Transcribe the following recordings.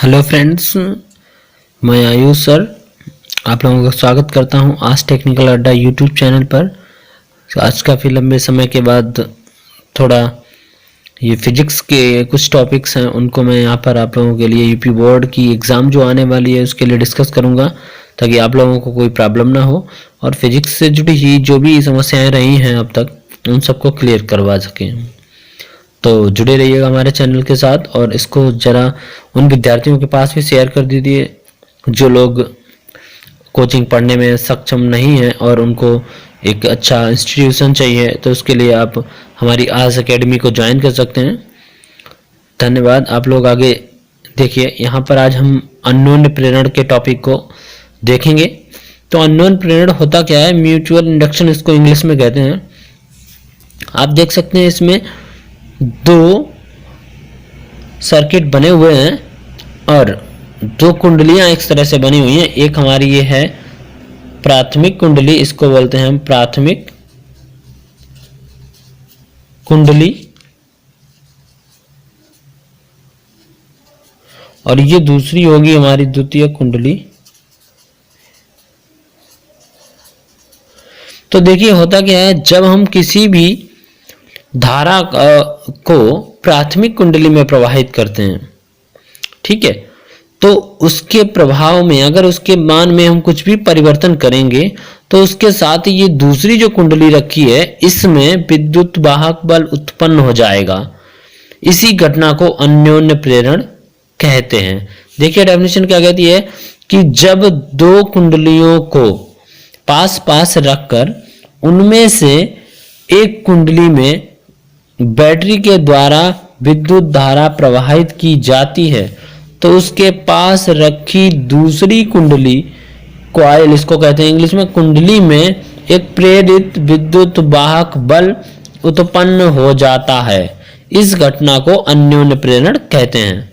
Hello friends, मैं Ayush sir आप लोगों का स्वागत करता हूं आज टेक्निकल अड्डा यूट्यूब चैनल पर। आज काफ़ी लंबे समय के बाद थोड़ा ये फिजिक्स के कुछ टॉपिक्स हैं उनको मैं यहाँ पर आप लोगों के लिए यूपी बोर्ड की एग्ज़ाम जो आने वाली है उसके लिए डिस्कस करूँगा ताकि आप लोगों को कोई प्रॉब्लम ना हो और फिजिक्स से जुड़ी ही जो भी समस्याएँ रही हैं अब तक उन सबको क्लियर करवा सकें। तो जुड़े रहिएगा हमारे चैनल के साथ और इसको ज़रा उन विद्यार्थियों के पास भी शेयर कर दीजिए जो लोग कोचिंग पढ़ने में सक्षम नहीं हैं और उनको एक अच्छा इंस्टीट्यूशन चाहिए, तो उसके लिए आप हमारी आज एकेडमी को ज्वाइन कर सकते हैं। धन्यवाद। आप लोग आगे देखिए, यहाँ पर आज हम अननोन प्रेरण के टॉपिक को देखेंगे। तो अननोन प्रेरण होता क्या है? म्यूचुअल इंडक्शन इसको इंग्लिश में कहते हैं। आप देख सकते हैं इसमें दो सर्किट बने हुए हैं और दो कुंडलियां एक तरह से बनी हुई हैं। एक हमारी ये है प्राथमिक कुंडली, इसको बोलते हैं हम प्राथमिक कुंडली, और ये दूसरी होगी हमारी द्वितीय कुंडली। तो देखिए होता क्या है, जब हम किसी भी धारा को प्राथमिक कुंडली में प्रवाहित करते हैं, ठीक है, तो उसके प्रभाव में अगर उसके मान में हम कुछ भी परिवर्तन करेंगे तो उसके साथ ही ये दूसरी जो कुंडली रखी है इसमें विद्युत वाहक बल उत्पन्न हो जाएगा। इसी घटना को अन्योन्य प्रेरण कहते हैं। देखिए डेफिनेशन क्या कहती है कि जब दो कुंडलियों को पास पास रखकर उनमें से एक कुंडली में बैटरी के द्वारा विद्युत धारा प्रवाहित की जाती है तो उसके पास रखी दूसरी कुंडली, कॉइल इसको कहते हैं इंग्लिश में, कुंडली में एक प्रेरित विद्युत वाहक बल उत्पन्न हो जाता है। इस घटना को अन्योन्य प्रेरण कहते हैं।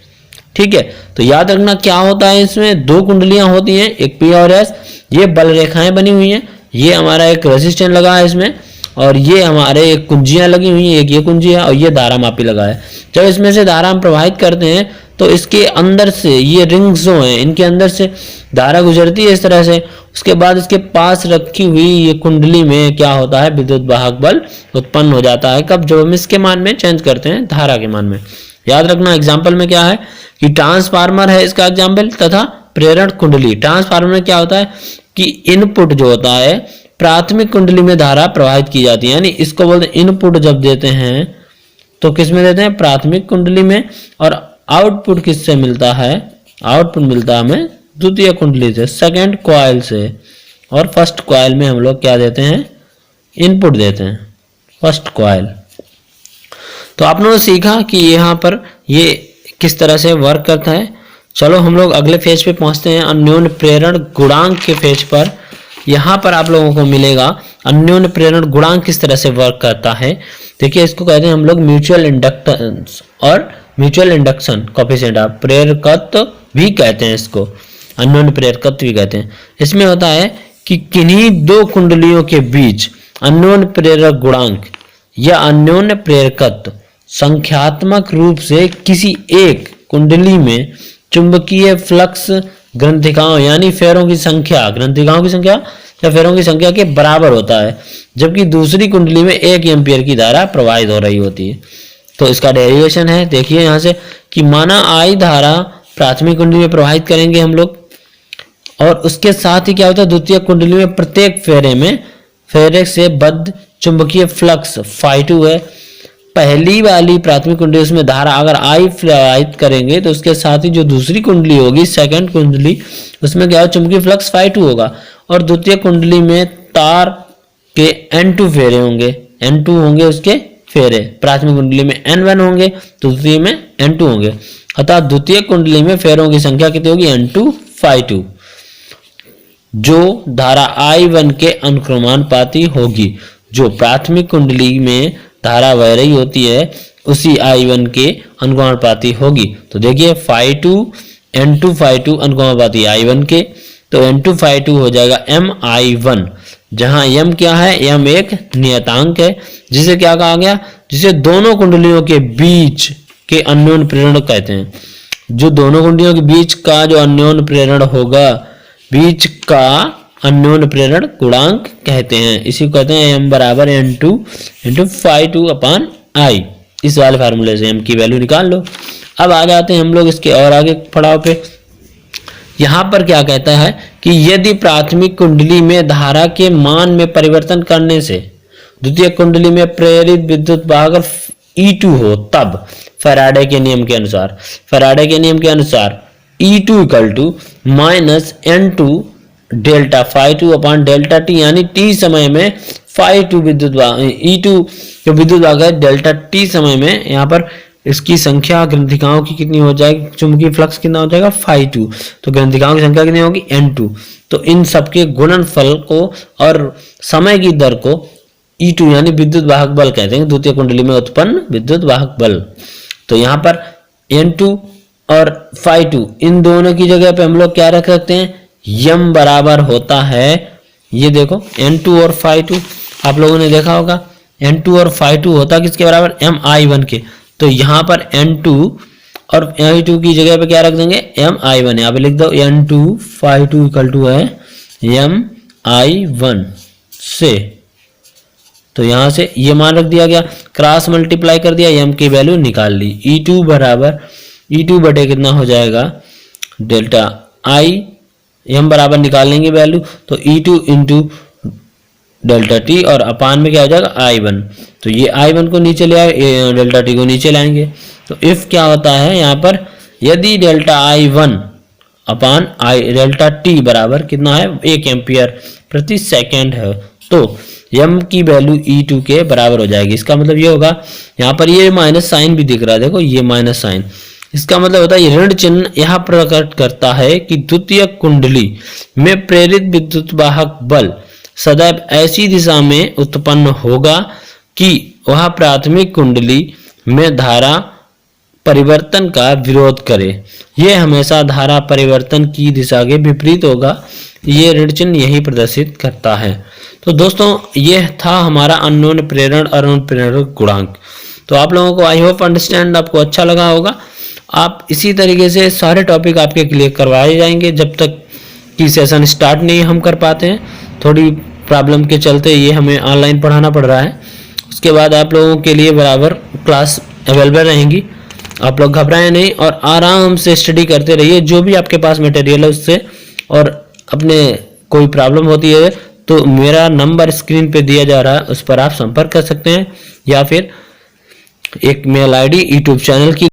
ठीक है, तो याद रखना क्या होता है, इसमें दो कुंडलियां होती हैं, एक पी और एस। ये बल रेखाएं बनी हुई हैं, ये हमारा एक रेजिस्टेंस लगा है इसमें, और ये हमारे एक कुंजियां लगी हुई हैं, एक ये कुंजी है और ये धारा मापी लगा है। जब इसमें से धारा हम प्रवाहित करते हैं तो इसके अंदर से ये रिंग्स जो हैं इनके अंदर से धारा गुजरती है इस तरह से। उसके बाद इसके पास रखी हुई ये कुंडली में क्या होता है, विद्युत वाहक बल उत्पन्न हो जाता है। कब? जब हम इसके मान में चेंज करते हैं धारा के मान में। याद रखना एग्जाम्पल में क्या है कि ट्रांसफार्मर है इसका एग्जाम्पल, तथा प्रेरण कुंडली। ट्रांसफार्मर में क्या होता है कि इनपुट जो होता है प्राथमिक कुंडली में धारा प्रवाहित की जाती है, यानी इसको बोलते हैं इनपुट जब देते हैं तो किस में देते हैं, प्राथमिक कुंडली में, और आउटपुट किससे मिलता है, आउटपुट मिलता है हमें द्वितीय कुंडली से, सेकंड कॉइल से। और फर्स्ट कॉइल में हम लोग क्या देते हैं, इनपुट देते हैं, फर्स्ट कॉइल। तो आप लोगों ने सीखा कि यहाँ पर ये किस तरह से वर्क करता है। चलो हम लोग अगले फेज पे पहुंचते हैं, अन्योन्य प्रेरण गुणांक के फेज पर। यहाँ पर आप लोगों को मिलेगा अन्योन्य प्रेरण गुणांक किस तरह से वर्क करता है। देखिए इसको कहते हैं हम लोग म्यूचुअल इंडक्टेंस और म्यूचुअल इंडक्शन कोएफिशिएंट, आप प्रेरकत्व भी कहते हैं इसको, अन्योन्य प्रेरकत्व भी कहते हैं। इसमें होता है कि किन्हीं दो कुंडलियों के बीच अन्योन्य प्रेरक गुणांक या अन्योन्य प्रेरकत्व संख्यात्मक रूप से किसी एक कुंडली में चुंबकीय फ्लक्स ग्रंथिकाओं यानी फेरों की संख्या, ग्रंथिकाओं की संख्या या फेरों की संख्या के बराबर होता है, जबकि दूसरी कुंडली में 1 एम्पीयर की धारा प्रवाहित हो रही होती है। तो इसका डेरिवेशन है, देखिए यहाँ से कि माना आई धारा प्राथमिक कुंडली में प्रवाहित करेंगे हम लोग, और उसके साथ ही क्या होता है, द्वितीय कुंडली में प्रत्येक फेरे से बद्ध चुंबकीय फ्लक्स φ2 है। पहली वाली प्राथमिक कुंडली उसमें धारा अगर आई प्रवाहित करेंगे तो उसके साथ ही जो दूसरी कुंडली होगी सेकंड कुंडली, उसमें क्या होगा, चुंबकीय फ्लक्स φ2 होगा। और द्वितीय कुंडली में तार के N2 फेरे होंगे, N2 होंगे उसके फेरे। प्राथमिक कुंडली में N1 होंगे, द्वितीय में N2 होंगे। अतः द्वितीय कुंडली में फेरों की संख्या कितनी होगी, N2 φ2, जो धारा I1 के अनुक्रमानुपाती होगी। जो प्राथमिक कुंडली में धारा बह रही होती है उसी I1 के अनुक्रमानुपाती होगी। तो देखिए φ2 N2 φ2 अनुक्रमानुपाती I1 के, तो N2 φ2 हो जाएगा MI1, जहां m क्या है, m एक नियतांक है, जिसे क्या कहा गया, जिसे दोनों कुंडलियों के बीच के अन्योन्य प्रेरण कहते हैं। जो दोनों कुंडलियों के बीच का जो अन्योन्य प्रेरण होगा, बीच का अन्योन्य प्रेरण गुणांक कहते हैं। इसी को कहते हैं m बराबर n2 into phi2 upon I। इस वाले फार्मूले से m की वैल्यू निकाल लो। अब आ जाते हैं हम लोग इसके और आगे पड़ाव पे। यहां पर क्या कहता है कि यदि प्राथमिक कुंडली में धारा के मान में परिवर्तन करने से द्वितीय कुंडली में प्रेरित विद्युत वाहक E2 हो, तब फैराडे के नियम के अनुसार E2 equal to minus N2 delta phi2 upon delta t, यानी t समय में phi2 विद्युत E2 जो विद्युत वाहक है डेल्टा t समय में, यहाँ पर इसकी संख्या ग्रंथिकाओं की कितनी हो जाएगी, चुंबकीय फ्लक्स कितना हो जाएगा phi2, तो ग्रंथिकाओं की संख्या कितनी होगी N2। तो इन सबके गुणनफल को और समय की दर को E2 यानी विद्युत वाहक बल कहते हैं, द्वितीय कुंडली में उत्पन्न विद्युत वाहक बल। तो यहाँ पर N2 और phi2 इन दोनों की जगह पे हम लोग क्या रख सकते हैं, m बराबर होता है, ये देखो N2 और phi2 आप लोगों ने देखा होगा, N2 और phi2 होता किसके बराबर, mi1 के। तो यहाँ पर N2 और phi2 की जगह पे क्या रख देंगे, mi1, यहाँ पे लिख दो N2 phi2 इक्वल टू है mi1 से। तो यहाँ से ये मान रख दिया गया, क्रॉस मल्टीप्लाई कर दिया, m की वैल्यू निकाल ली। E2 बराबर E2 बटे कितना हो जाएगा, डेल्टा I, m बराबर निकाल लेंगे वैल्यू, तो E2 इंटू डेल्टा t और अपान में क्या हो जाएगा I1। तो ये I1 को नीचे ले आए, डेल्टा t को नीचे लाएंगे। तो इफ क्या होता है यहाँ पर, यदि डेल्टा I1 अपान डेल्टा t बराबर कितना है 1 एम्पियर प्रति सेकेंड है, तो m की वैल्यू E2 के बराबर हो जाएगी। इसका मतलब ये होगा, यहाँ पर ये माइनस साइन भी दिख रहा है, देखो ये माइनस साइन, इसका मतलब होता है ये ऋण चिन्ह यहाँ प्रकट करता है कि द्वितीय कुंडली में प्रेरित विद्युत वाहक बल सदैव ऐसी दिशा में उत्पन्न होगा कि वह प्राथमिक कुंडली में धारा परिवर्तन का विरोध करे। यह हमेशा धारा परिवर्तन की दिशा के विपरीत होगा, ये ऋण चिन्ह यही प्रदर्शित करता है। तो दोस्तों यह था हमारा अन्योन्य प्रेरण और अणु प्रेरण गुणांक। तो आप लोगों को आई होप अंडरस्टैंड आपको अच्छा लगा होगा। आप इसी तरीके से सारे टॉपिक आपके क्लियर करवाए जाएंगे, जब तक कि सेशन स्टार्ट नहीं हम कर पाते हैं, थोड़ी प्रॉब्लम के चलते ये हमें ऑनलाइन पढ़ाना पड़ रहा है। उसके बाद आप लोगों के लिए बराबर क्लास अवेलेबल रहेंगी, आप लोग घबराएं नहीं और आराम से स्टडी करते रहिए जो भी आपके पास मटेरियल है उससे। और अपने कोई प्रॉब्लम होती है तो मेरा नंबर स्क्रीन पे दिया जा रहा है, उस पर आप संपर्क कर सकते हैं, या फिर एक मेल आईडी यूट्यूब चैनल की